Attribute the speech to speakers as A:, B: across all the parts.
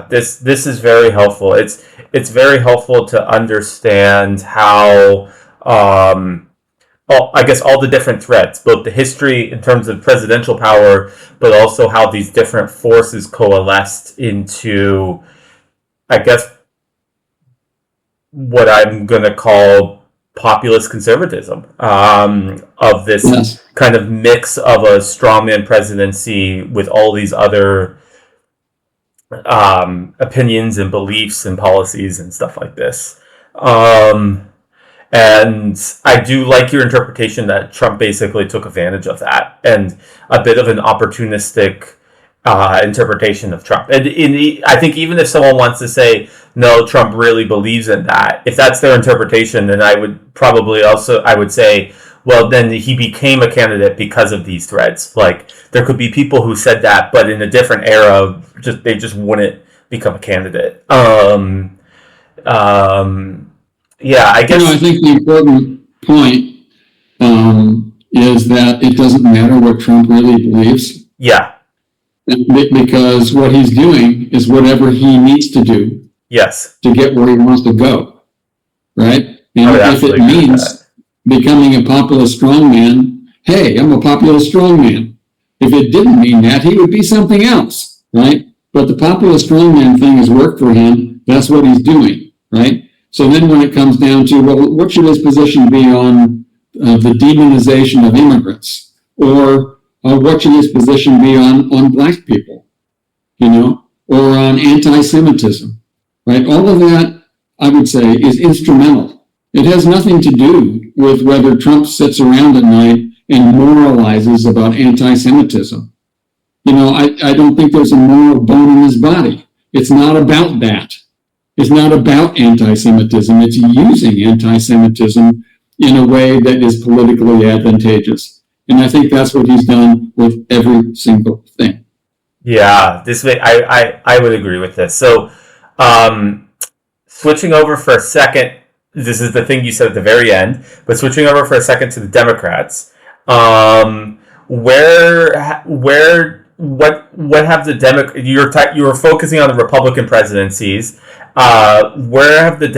A: This is very helpful. It's very helpful to understand how I guess all the different threats, both the history in terms of presidential power, but also how these different forces coalesced into, I guess, what I'm going to call populist conservatism, of this
B: Yes.
A: kind of mix of a strongman presidency with all these other opinions and beliefs and policies and stuff like this. And I do like your interpretation that Trump basically took advantage of that, and a bit of an opportunistic interpretation of Trump. And I think even if someone wants to say, no, Trump really believes in that, if that's their interpretation, then I would say, well, then he became a candidate because of these threads. Like, there could be people who said that, but in a different era, they just wouldn't become a candidate. Yeah, I guess.
B: I think the important point is that it doesn't matter what Trump really believes.
A: Yeah.
B: Because what he's doing is whatever he needs to do.
A: Yes.
B: To get where he wants to go, right? And if it means becoming a populist strongman, hey, I'm a populist strongman. If it didn't mean that, he would be something else, right? But the populist strongman thing has worked for him. That's what he's doing, right? So then when it comes down to, well, what should his position be on the demonization of immigrants? Or what should his position be on black people, or on anti-Semitism, right? All of that, I would say, is instrumental. It has nothing to do with whether Trump sits around at night and moralizes about anti-Semitism. I don't think there's a moral bone in his body. It's not about that. It's not about anti-Semitism. It's using anti-Semitism in a way that is politically advantageous. And I think that's what he's done with every single thing.
A: Yeah, I would agree with this. So, switching over for a second, this is the thing you said at the very end, but switching over for a second to the Democrats, what have the you were focusing on the Republican presidencies. Where have the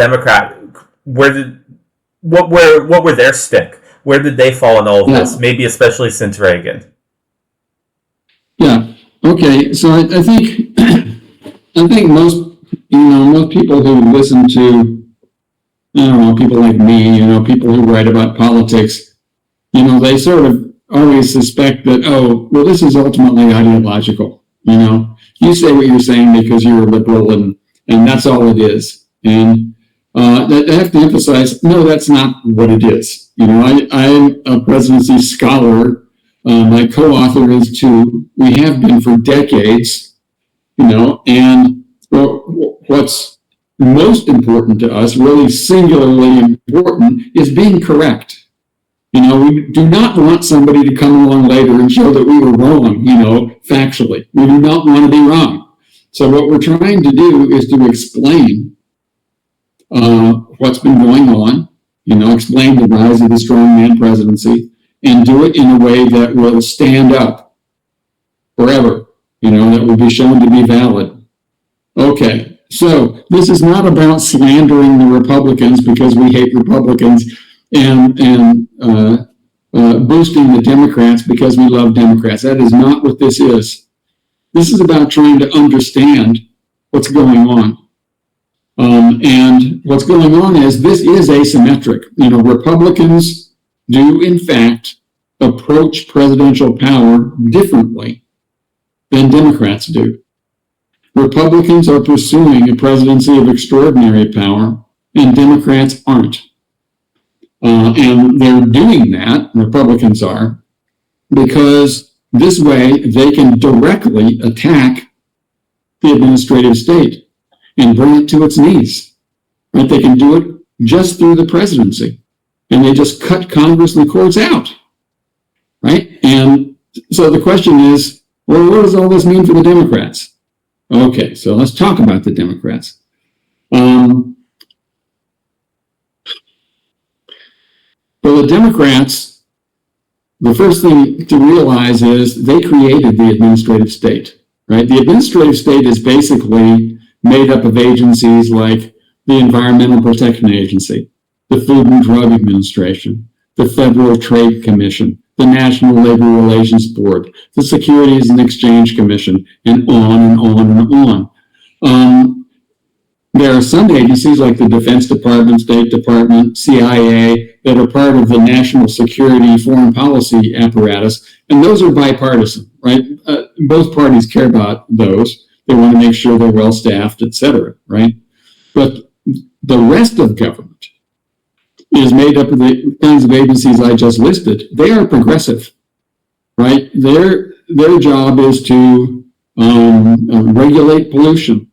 A: what were their stick? Where did they fall in all of this? Maybe especially since Reagan.
B: Yeah. Okay. So I think most people who listen to, people like me, people who write about politics, they sort of always suspect that, this is ultimately ideological. You say what you're saying because you're a liberal, and that's all it is. And I have to emphasize, no, that's not what it is. I'm a presidency scholar. My co-author is too. We have been for decades, and what's most important to us, really singularly important, is being correct. We do not want somebody to come along later and show that we were wrong, factually. We do not want to be wrong. So what we're trying to do is to explain what's been going on, explain the rise of the strongman presidency, and do it in a way that will stand up forever, that will be shown to be valid. Okay, so this is not about slandering the Republicans because we hate Republicans and boosting the Democrats because we love Democrats. That is not what this is. This is about trying to understand what's going on. And what's going on is this is asymmetric. Republicans do, in fact, approach presidential power differently than Democrats do. Republicans are pursuing a presidency of extraordinary power, and Democrats aren't. And they're doing that, Republicans are, because this way they can directly attack the administrative state and bring it to its knees. Right? They can do it just through the presidency, and they just cut Congress and the courts out. Right? And so the question is, well, what does all this mean for the Democrats? Okay, so let's talk about the Democrats. For the Democrats, the first thing to realize is they created the administrative state. right? The administrative state is basically made up of agencies like the Environmental Protection Agency, the Food and Drug Administration, the Federal Trade Commission, the National Labor Relations Board, the Securities and Exchange Commission, and on and on and on. There are some agencies like the Defense Department, State Department, CIA, that are part of the national security foreign policy apparatus, and those are bipartisan, right? Both parties care about those. They want to make sure they're well staffed, et cetera, right? But the rest of government is made up of the kinds of agencies I just listed. They are progressive, right? Their job is to regulate pollution,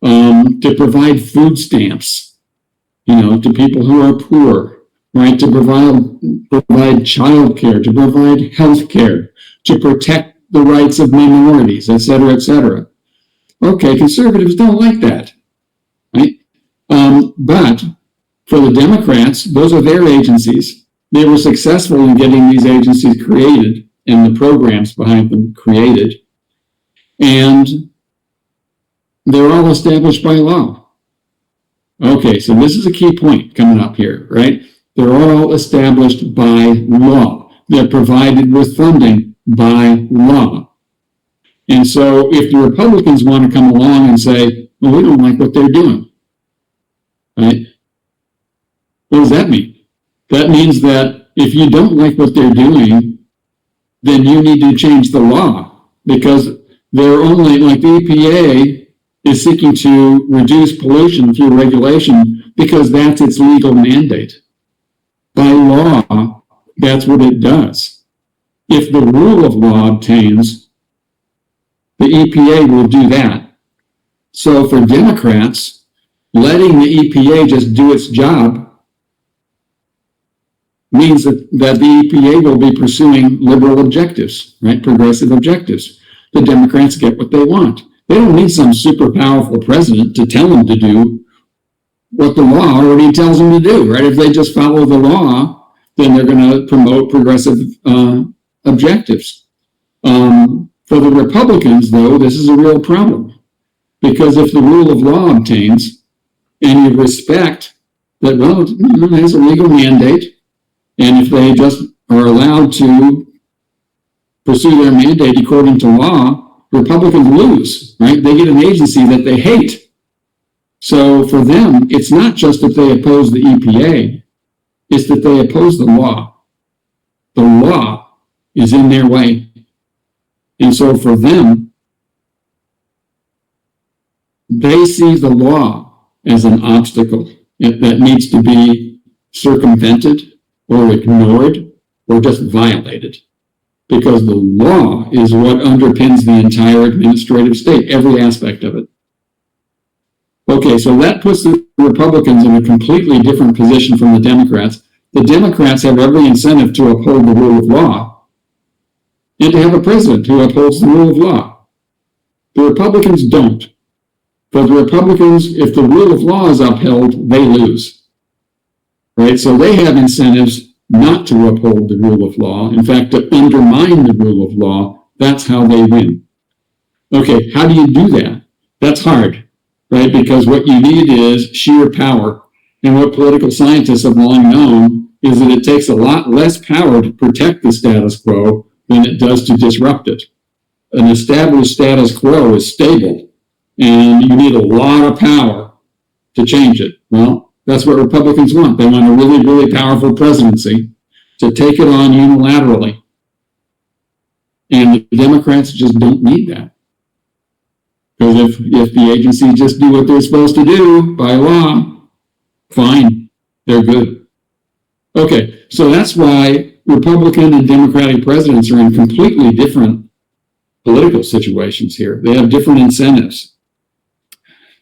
B: to provide food stamps, to people who are poor, right? To provide child care, to provide health care, to protect the rights of minorities, et cetera, et cetera. Okay, conservatives don't like that, right? But for the Democrats, those are their agencies. They were successful in getting these agencies created and the programs behind them created. And they're all established by law. Okay, so this is a key point coming up here, right? They're all established by law. They're provided with funding by law. And so if the Republicans want to come along and say, well, we don't like what they're doing, right? What does that mean? That means that if you don't like what they're doing, then you need to change the law, because they're only, like the EPA is seeking to reduce pollution through regulation because that's its legal mandate. By law, that's what it does. If the rule of law obtains, the EPA will do that. So for Democrats, letting the EPA just do its job means that the EPA will be pursuing liberal objectives, right? Progressive objectives. The Democrats get what they want. They don't need some super powerful president to tell them to do what the law already tells them to do, right? If they just follow the law, then they're going to promote progressive objectives. For the Republicans, though, this is a real problem, because if the rule of law obtains and you respect that, well, there's a legal mandate, and if they just are allowed to pursue their mandate according to law, Republicans lose, right? They get an agency that they hate. So for them, it's not just that they oppose the EPA, it's that they oppose the law. The law is in their way. And so for them, they see the law as an obstacle that needs to be circumvented or ignored or just violated, because the law is what underpins the entire administrative state, every aspect of it. Okay, so that puts the Republicans in a completely different position from the Democrats. The Democrats have every incentive to uphold the rule of law and to have a president who upholds the rule of law. The Republicans don't. For the Republicans, if the rule of law is upheld, they lose. Right? So they have incentives not to uphold the rule of law. In fact, to undermine the rule of law. That's how they win. Okay, how do you do that? That's hard, right? Because what you need is sheer power. And what political scientists have long known is that it takes a lot less power to protect the status quo than it does to disrupt it. An established status quo is stable, and you need a lot of power to change it. Well, that's what Republicans want. They want a really, really powerful presidency to take it on unilaterally. And the Democrats just don't need that. Because if the agencies just do what they're supposed to do by law, fine, they're good. Okay, so that's why Republican and Democratic presidents are in completely different political situations here. They have different incentives.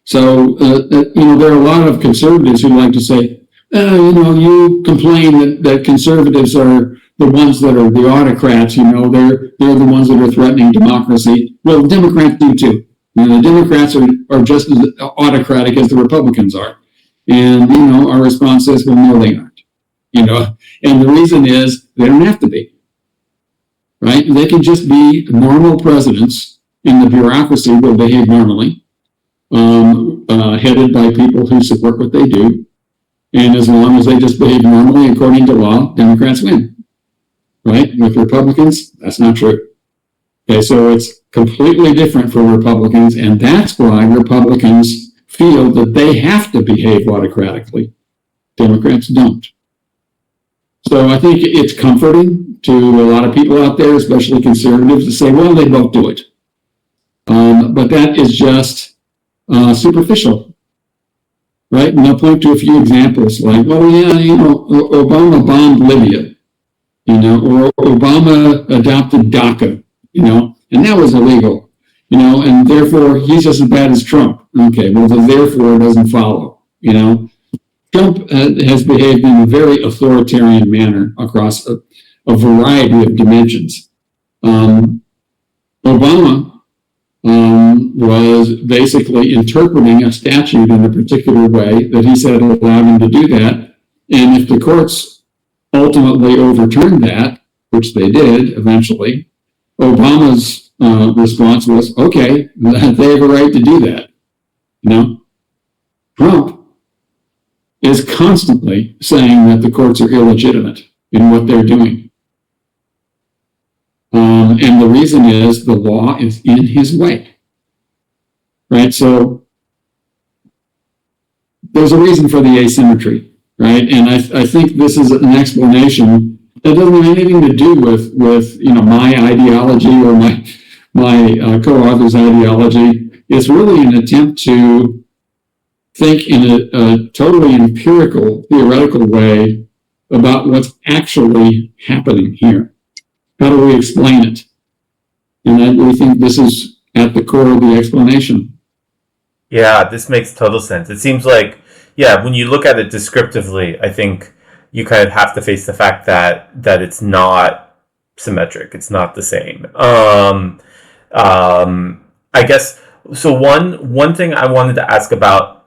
B: So, there are a lot of conservatives who like to say, you complain that conservatives are the ones that are the autocrats, they're the ones that are threatening democracy. Well, Democrats do too. The Democrats are just as autocratic as the Republicans are. And, our response is, well, no, they aren't. And the reason is they don't have to be. Right? They can just be normal presidents in the bureaucracy will behave normally, headed by people who support what they do. And as long as they just behave normally according to law, Democrats win. Right? With Republicans, that's not true. Okay, so it's completely different for Republicans, and that's why Republicans feel that they have to behave autocratically. Democrats don't. So I think it's comforting to a lot of people out there, especially conservatives, to say, well, they both do it. But that is just superficial, right? And they'll point to a few examples like, well, yeah, Obama bombed Libya, or Obama adopted DACA, and that was illegal, and therefore he's just as bad as Trump. Okay, well, the therefore doesn't follow, Trump has behaved in a very authoritarian manner across a variety of dimensions. Obama was basically interpreting a statute in a particular way that he said allowed him to do that. And if the courts ultimately overturned that, which they did eventually, Obama's response was, okay, they have a right to do that. Trump is constantly saying that the courts are illegitimate in what they're doing. And the reason is the law is in his way. Right? So there's a reason for the asymmetry, right? And I think this is an explanation that doesn't have anything to do with my ideology or my co-author's ideology. It's really an attempt to think in a totally empirical, theoretical way about what's actually happening here. How do we explain it? And we think this is at the core of the explanation.
A: Yeah, this makes total sense. It seems like, when you look at it descriptively, I think you kind of have to face the fact that it's not symmetric. It's not the same. I guess, so one thing I wanted to ask about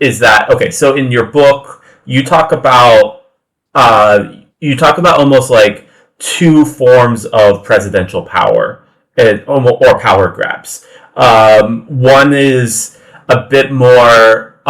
A: is that, okay, so in your book, you talk about almost like two forms of presidential power or power grabs. One is a bit more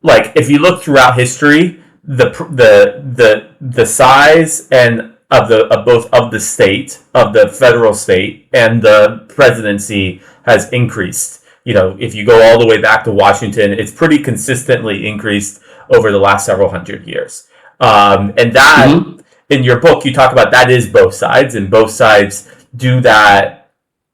A: like if you look throughout history, the size and of both of the state, of the federal state and the presidency has increased. If you go all the way back to Washington, it's pretty consistently increased over the last several hundred years. And that, in your book, you talk about that is both sides, and both sides do that,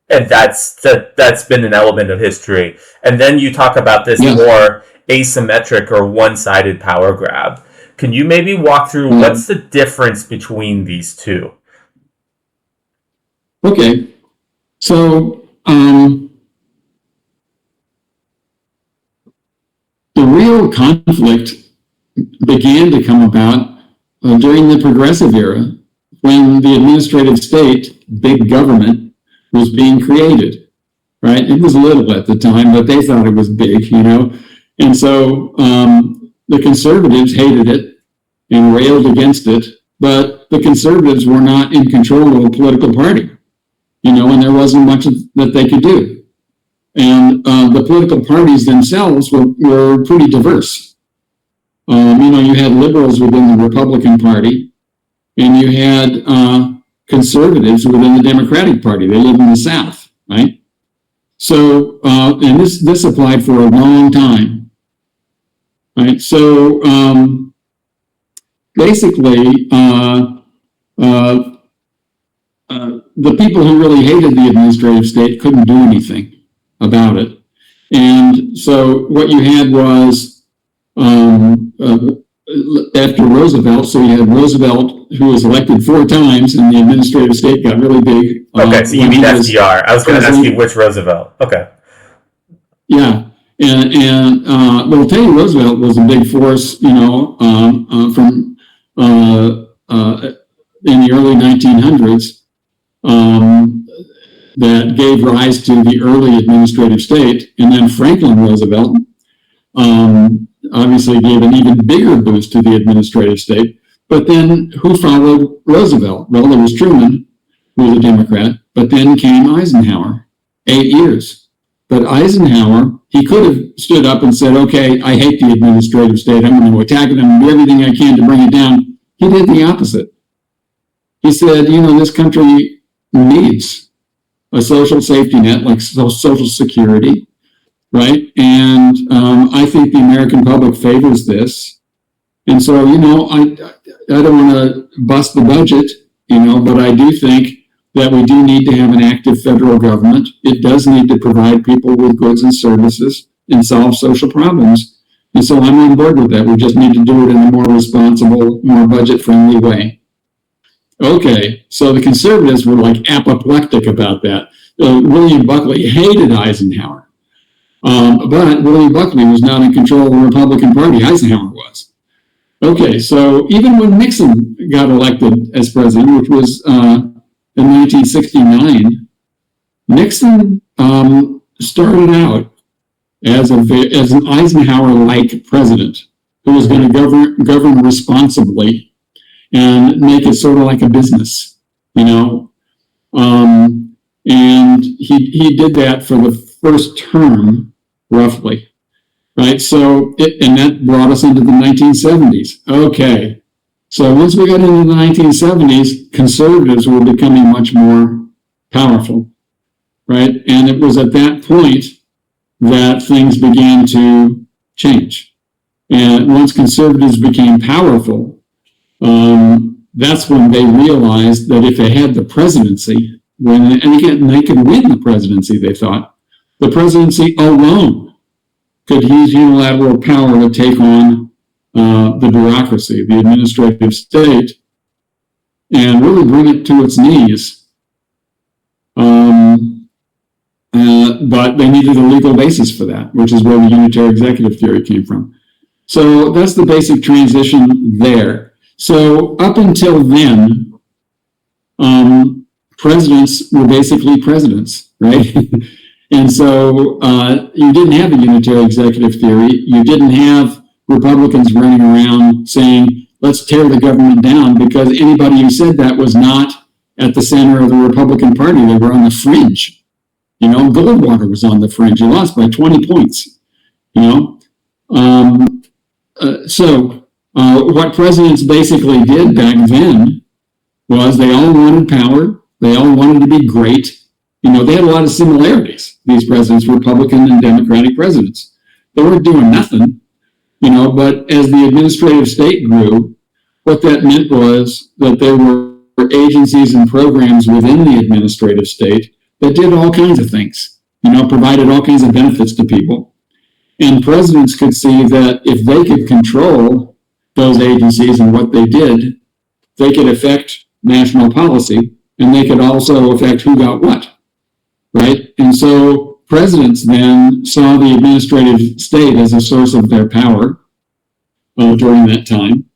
A: and that's been an element of history. And then you talk about this more asymmetric or one-sided power grab. Can you maybe walk through what's the difference between these two?
B: Okay, so the real conflict began to come about during the progressive era, when the administrative state, big government, was being created, right? It was little at the time, but they thought it was big, And so the conservatives hated it and railed against it, but the conservatives were not in control of a political party, and there wasn't much that they could do. And the political parties themselves were pretty diverse. You had liberals within the Republican Party, and you had conservatives within the Democratic Party. They lived in the South, right? So, and this applied for a long time, right? So, basically, the people who really hated the administrative state couldn't do anything about it. And so what you had was, after Roosevelt, so you had Roosevelt, who was elected 4 times, and the administrative state got really big.
A: Okay, so you mean FDR. I was going to ask you which Roosevelt. Okay.
B: Yeah, and well, Teddy Roosevelt was a big force, from in the early 1900s, that gave rise to the early administrative state, and then Franklin Roosevelt obviously gave an even bigger boost to the administrative state. But then who followed Roosevelt? Well, there was Truman, who was a Democrat, But then came Eisenhower, 8 years. But Eisenhower, he could have stood up and said, okay, I hate the administrative state. I'm going to attack it and do everything I can to bring it down. He did the opposite. He said, this country needs a social safety net like Social Security, right? And I think the American public favors this. And so, I don't want to bust the budget, but I do think that we do need to have an active federal government. It does need to provide people with goods and services and solve social problems. And so I'm on board with that. We just need to do it in a more responsible, more budget-friendly way. Okay, so the conservatives were like apoplectic about that. William Buckley hated Eisenhower. But William Buckley was not in control of the Republican Party. Eisenhower was. Okay, so even when Nixon got elected as president, which was in 1969, Nixon started out as an Eisenhower-like president who was going to govern responsibly and make it sort of like a business, and he did that for the first term, roughly, right? So, and that brought us into the 1970s. Okay, so once we got into the 1970s, conservatives were becoming much more powerful, right? And it was at that point that things began to change. And once conservatives became powerful, that's when they realized that if they had the presidency, and they could win the presidency, they thought, the presidency alone could use unilateral power to take on the bureaucracy, the administrative state, and really bring it to its knees. But they needed a legal basis for that, which is where the unitary executive theory came from. So that's the basic transition there. So up until then, presidents were basically presidents, right? And so you didn't have a unitary executive theory. You didn't have Republicans running around saying, let's tear the government down, because anybody who said that was not at the center of the Republican Party. They were on the fringe. Goldwater was on the fringe. He lost by 20 points, what presidents basically did back then was they all wanted power. They all wanted to be great. They had a lot of similarities, these presidents, Republican and Democratic presidents. They weren't doing nothing, but as the administrative state grew, what that meant was that there were agencies and programs within the administrative state that did all kinds of things, provided all kinds of benefits to people. And presidents could see that if they could control those agencies and what they did, they could affect national policy, and they could also affect who got what, right? And so presidents then saw the administrative state as a source of their power during that time.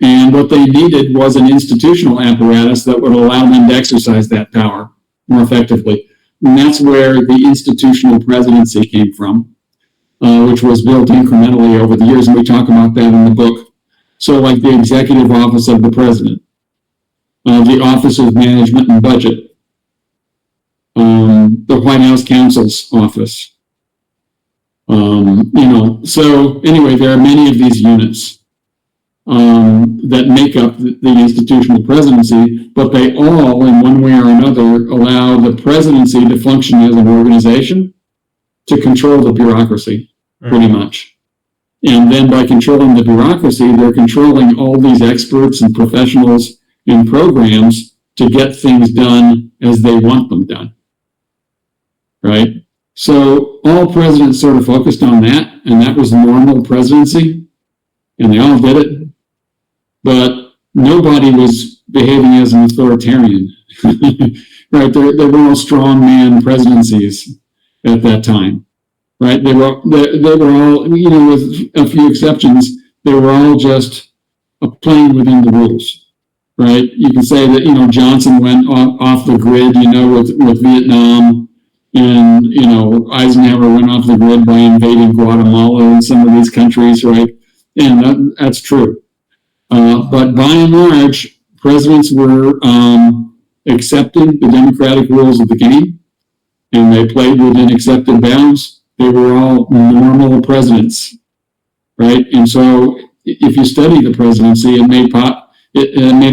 B: And what they needed was an institutional apparatus that would allow them to exercise that power more effectively. And that's where the institutional presidency came from, which was built incrementally over the years. And we talk about that in the book. So like the executive office of the president, the Office of Management and Budget, the White House counsel's office. So anyway, there are many of these units that make up the institutional presidency, but they all, in one way or another, allow the presidency to function as an organization to control the bureaucracy, pretty much. And then by controlling the bureaucracy, they're controlling all these experts and professionals and programs to get things done as they want them done, right? So all presidents sort of focused on that, and that was normal presidency, and they all did it, but nobody was behaving as an authoritarian, right? There were no strongman presidencies at that time, right? They were all, with a few exceptions, they were all just playing within the rules, right? You can say that, Johnson went off the grid, with Vietnam, and, Eisenhower went off the grid by invading Guatemala and some of these countries, right? And that's true. But by and large, presidents were accepted the democratic rules of the game and they played within accepted bounds, they were all normal presidents, right? And so if you study the presidency, it made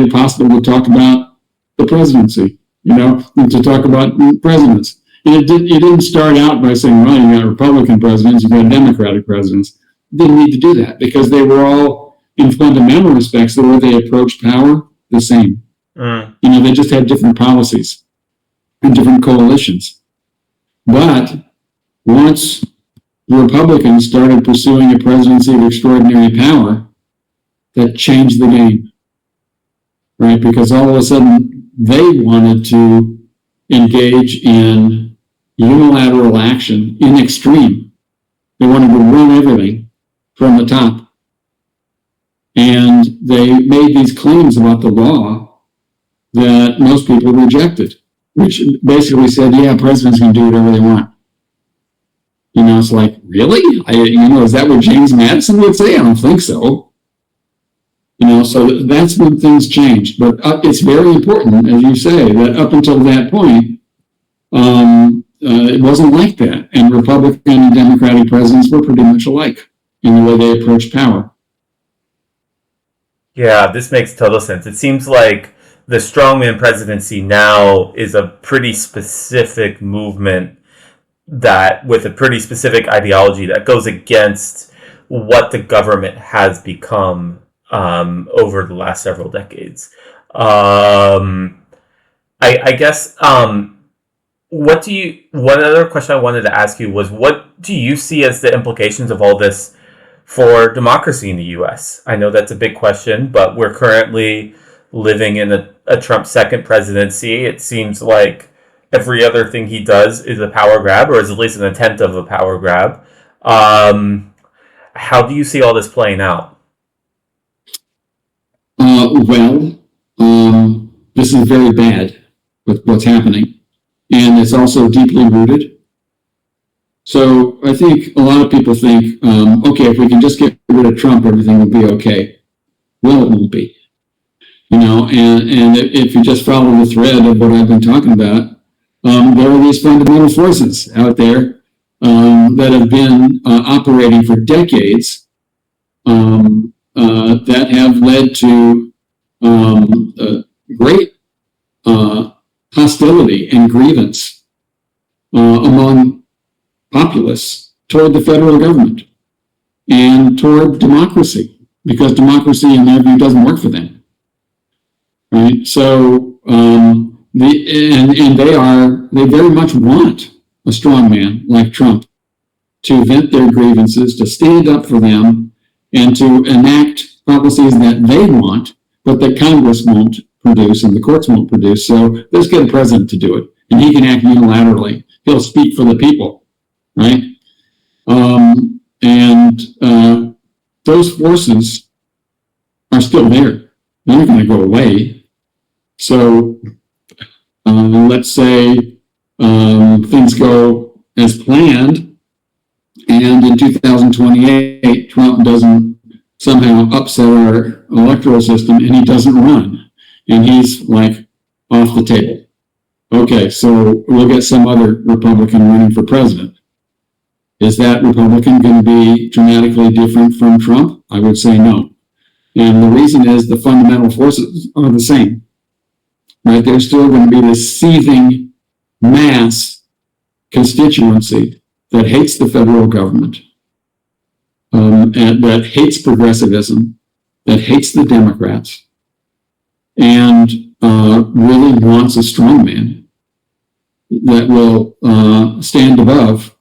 B: it possible to talk about the presidency, and to talk about presidents. And it didn't start out by saying, well, you got Republican presidents, you got Democratic presidents. It didn't need to do that because they were all, in fundamental respects, the way they approached power, the same. They just had different policies and different coalitions. But once the Republicans started pursuing a presidency of extraordinary power, that changed the game, right? Because all of a sudden they wanted to engage in unilateral action in extreme. They wanted to run everything from the top. And they made these claims about the law that most people rejected, which basically said, yeah, presidents can do whatever they want. It's like, really? Is that what James Madison would say? I don't think so. So that's when things changed. But it's very important, as you say, that up until that point, it wasn't like that. And Republican and Democratic presidents were pretty much alike in the way they approached power.
A: Yeah, this makes total sense. It seems like the strongman presidency now is a pretty specific movement that with a pretty specific ideology that goes against what the government has become over the last several decades. I guess one other question I wanted to ask you was, what do you see as the implications of all this for democracy in the U.S.? I know that's a big question, but we're currently living in a Trump second presidency. It seems like every other thing he does is a power grab, or is at least an attempt of a power grab. How do you see all this playing out?
B: This is very bad with what's happening, and it's also deeply rooted. So I think a lot of people think, okay, if we can just get rid of Trump, everything will be okay. Well, it won't be. And if you just follow the thread of what I've been talking about, there are these fundamental forces out there that have been operating for decades that have led to great hostility and grievance among populists toward the federal government and toward democracy, because democracy, in their view, doesn't work for them. Right? So they very much want a strongman like Trump to vent their grievances, to stand up for them, and to enact policies that they want, but that Congress won't produce and the courts won't produce. So let's get a president to do it, and he can act unilaterally. He'll speak for the people, right? Those forces are still there. They're not going to go away. So let's say things go as planned, and in 2028, Trump doesn't somehow upset our electoral system and he doesn't run, and he's like off the table. Okay, so we'll get some other Republican running for president. Is that Republican going to be dramatically different from Trump? I would say no. And the reason is the fundamental forces are the same. Right? There's still going to be this seething mass constituency that hates the federal government, and that hates progressivism, that hates the Democrats, and really wants a strongman that will stand above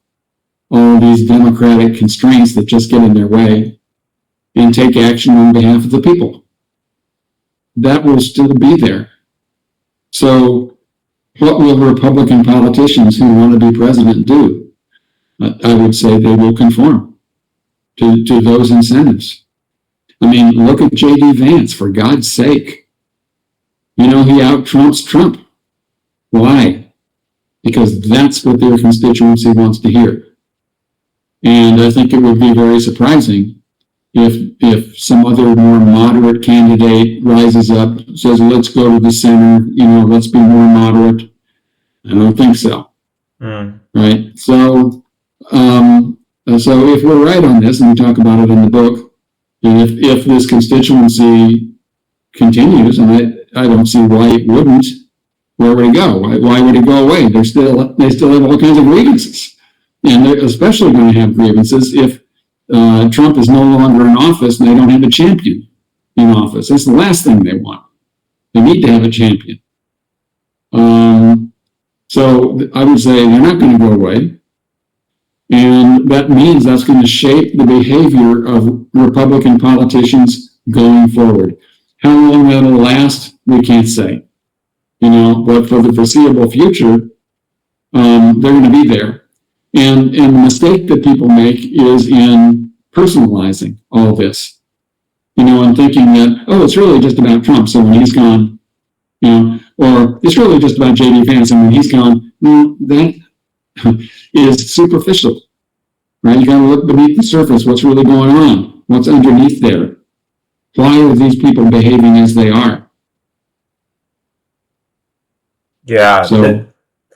B: all these democratic constraints that just get in their way and take action on behalf of the people. That will still be there. So what will Republican politicians who want to be president do? I would say they will conform to those incentives. I mean, look at J.D. Vance, for God's sake. He out-Trumps Trump. Why? Because that's what their constituency wants to hear. And I think it would be very surprising if some other more moderate candidate rises up, says, let's go to the center, let's be more moderate. I don't think so. Right? So if we're right on this, and we talk about it in the book, and if this constituency continues, and I don't see why it wouldn't, where would it go? Why would it go away? They still have all kinds of grievances, and they're especially going to have grievances if Trump is no longer in office and they don't have a champion in office. That's the last thing they want. They need to have a champion. So I would say they're not going to go away. And that means that's going to shape the behavior of Republican politicians going forward. How long that'll last, we can't say. But for the foreseeable future, they're going to be there. And the mistake that people make is in personalizing all this, and thinking that, it's really just about Trump, so when he's gone, or it's really just about J.D. Vance, and when he's gone, that is superficial, right? You got to look beneath the surface. What's really going on? What's underneath there? Why are these people behaving as they are?
A: Yeah.
B: So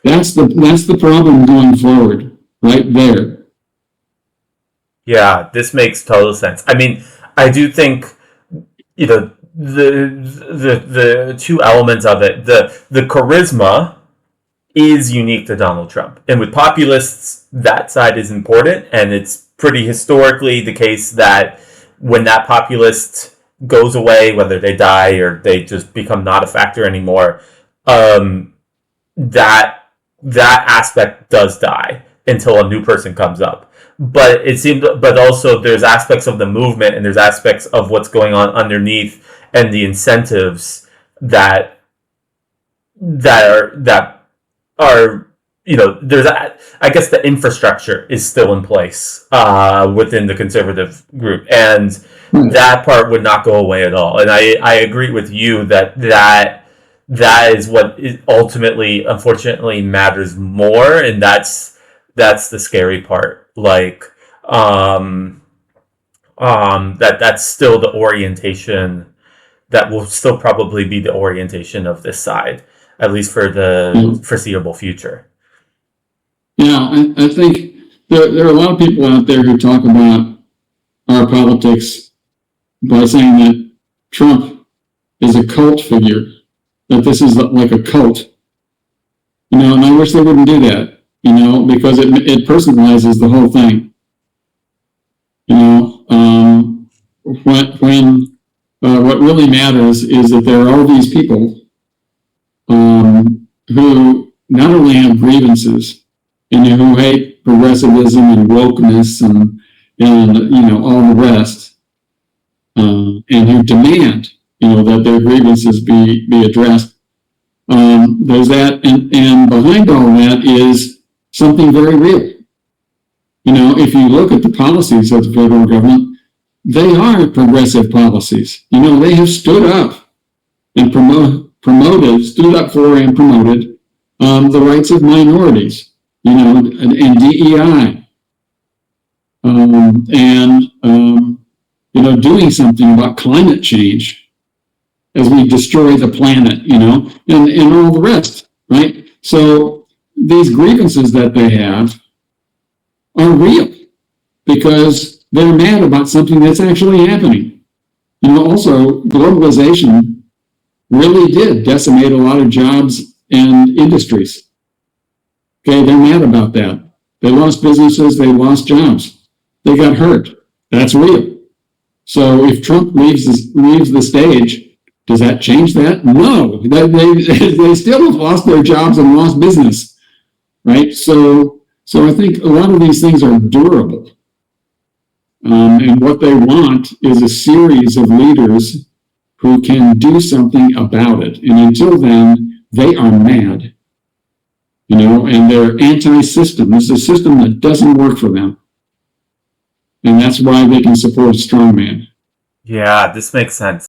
B: that's the problem going forward, right there.
A: Yeah, this makes total sense. I mean, I do think, the two elements of it, the charisma is unique to Donald Trump. And with populists, that side is important, and it's pretty historically the case that when that populist goes away, whether they die or they just become not a factor anymore, that aspect does die until a new person comes up. But but also there's aspects of the movement and there's aspects of what's going on underneath and the incentives that are there's I guess the infrastructure is still in place within the conservative group, and that part would not go away at all. And I agree with you that is what ultimately, unfortunately, matters more, and that's the scary part. Like that's still the orientation that will still probably be the orientation of this side, at least for the foreseeable future.
B: Yeah, I think there are a lot of people out there who talk about our politics by saying that Trump is a cult figure, that this is like a cult. And I wish they wouldn't do that, because it personalizes the whole thing. What really matters is that there are all these people who not only have grievances and who hate progressivism and wokeness and all the rest, and who demand that their grievances be addressed. There's that, and behind all that is something very real. If you look at the policies of the federal government, they are progressive policies. They have stood up and stood up for and promoted the rights of minorities, and DEI, doing something about climate change as we destroy the planet, and all the rest, right? So these grievances that they have are real because they're mad about something that's actually happening. Also, globalization really did decimate a lot of jobs and industries. Okay, they're mad about that. They lost businesses, they lost jobs, they got hurt. That's real. So if Trump leaves the stage, does that change that? No, they still have lost their jobs and lost business, right? So I think a lot of these things are durable. And what they want is a series of leaders who can do something about it. And until then, they are mad, and they're anti-system. It's a system that doesn't work for them. And that's why they can support a strongman.
A: Yeah, this makes sense.